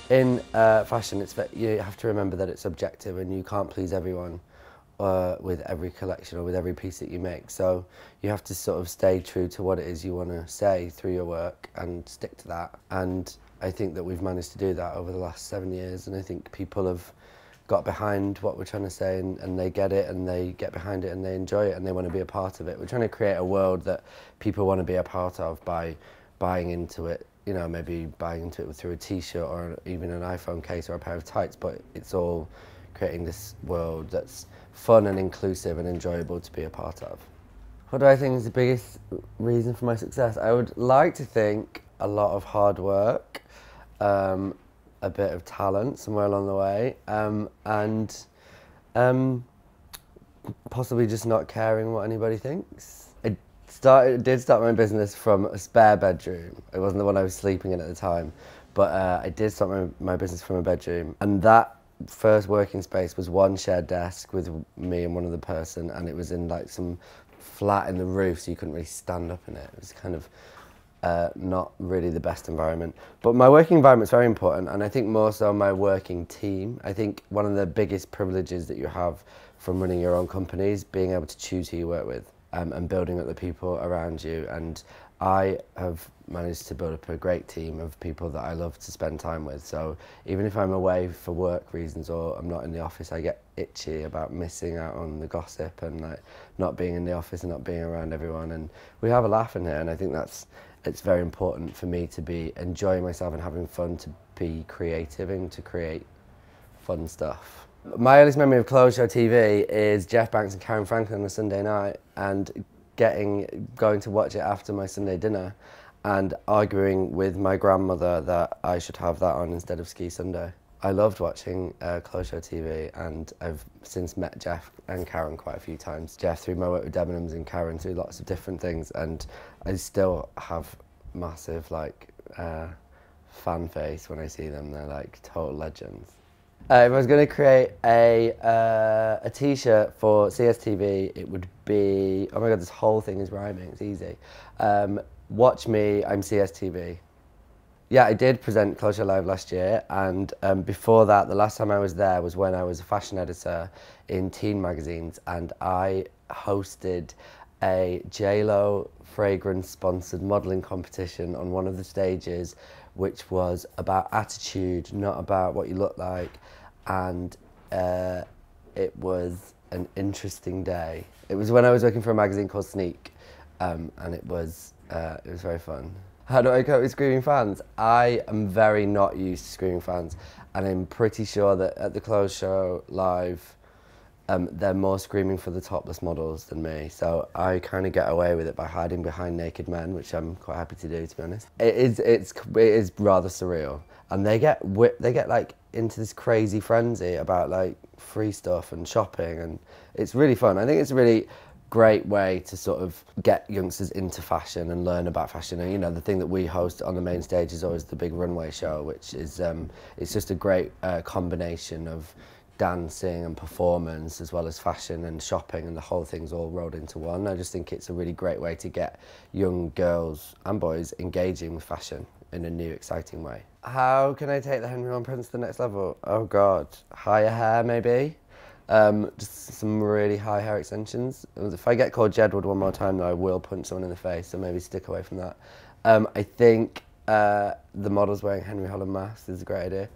In fashion, you have to remember that it's objective and you can't please everyone with every collection or with every piece that you make. So you have to sort of stay true to what it is you want to say through your work and stick to that. And I think that we've managed to do that over the last 7 years, and I think people have got behind what we're trying to say, and they get it and they get behind it and they enjoy it and they want to be a part of it. We're trying to create a world that people want to be a part of by buying into it. You know, maybe buying into it through a t-shirt or even an iPhone case or a pair of tights, but it's all creating this world that's fun and inclusive and enjoyable to be a part of. What do I think is the biggest reason for my success? I would like to think a lot of hard work, a bit of talent somewhere along the way, and possibly just not caring what anybody thinks. I did start my business from a spare bedroom. It wasn't the one I was sleeping in at the time, but I did start my business from a bedroom, and that first working space was one shared desk with me and one other person, and it was in like some flat in the roof, so you couldn't really stand up in it. It was kind of not really the best environment. But my working environment is very important, and I think more so my working team. I think one of the biggest privileges that you have from running your own company is being able to choose who you work with. And building up the people around you, and I have managed to build up a great team of people that I love to spend time with. So even if I'm away for work reasons or I'm not in the office, I get itchy about missing out on the gossip and like not being in the office and not being around everyone. And we have a laugh in here, and I think it's very important for me to be enjoying myself and having fun, to be creative and to create fun stuff. My earliest memory of Clothes Show TV is Jeff Banks and Karen Franklin on a Sunday night, and going to watch it after my Sunday dinner and arguing with my grandmother that I should have that on instead of Ski Sunday. I loved watching Clothes Show TV, and I've since met Jeff and Karen quite a few times. Jeff through my work with Debenhams and Karen through lots of different things, and I still have massive like fan face when I see them. They're like total legends. If I was going to create a t-shirt for CSTV, it would be, oh my god, this whole thing is rhyming, it's easy. Watch me, I'm CSTV. Yeah, I did present Clothes Show Live last year, and before that, the last time I was there was when I was a fashion editor in teen magazines, and I hosted a JLo fragrance sponsored modelling competition on one of the stages, which was about attitude, not about what you look like. And it was an interesting day. It was when I was working for a magazine called Sneak, and it was very fun. How do I cope with screaming fans? I am very not used to screaming fans, and I'm pretty sure that at the Clothes Show Live, they're more screaming for the topless models than me, so I kind of get away with it by hiding behind naked men, which I'm quite happy to do, to be honest. It is rather surreal, and they get like into this crazy frenzy about like free stuff and shopping, and it's really fun. I think it's a really great way to sort of get youngsters into fashion and learn about fashion. And you know, the thing that we host on the main stage is always the big runway show, which is it's just a great combination of dancing and performance as well as fashion and shopping, and the whole thing's all rolled into one. I just think it's a really great way to get young girls and boys engaging with fashion in a new, exciting way. How can I take the Henry Holland presence to the next level? Oh God, higher hair maybe? Just some really high hair extensions. If I get called Jedward one more time, though, I will punch someone in the face, so maybe stick away from that. I think the models wearing Henry Holland masks is a great idea.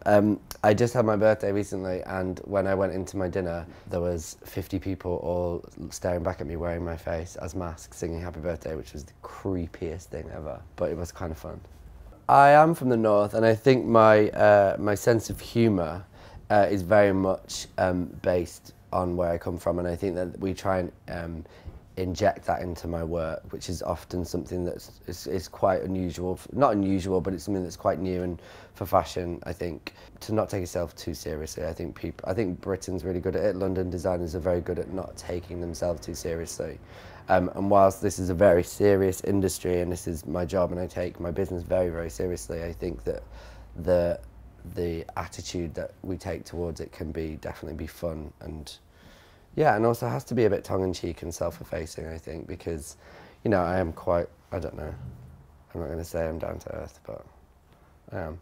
I just had my birthday recently, and when I went into my dinner, there was 50 people all staring back at me wearing my face as masks, singing happy birthday, which was the creepiest thing ever, but it was kind of fun. I am from the north, and I think my sense of humour is very much based on where I come from, and I think that we try and inject that into my work, which is often something that's quite unusual. Not unusual, but it's something that's quite new, and for fashion, I think, to not take yourself too seriously. I think Britain's really good at it. London designers are very good at not taking themselves too seriously. And whilst this is a very serious industry, and this is my job, and I take my business very, very seriously, I think that the attitude that we take towards it can definitely be fun, and yeah, and also has to be a bit tongue-in-cheek and self-effacing, I think, because, you know, I am quite, I don't know, I'm not going to say I'm down to earth, but I am.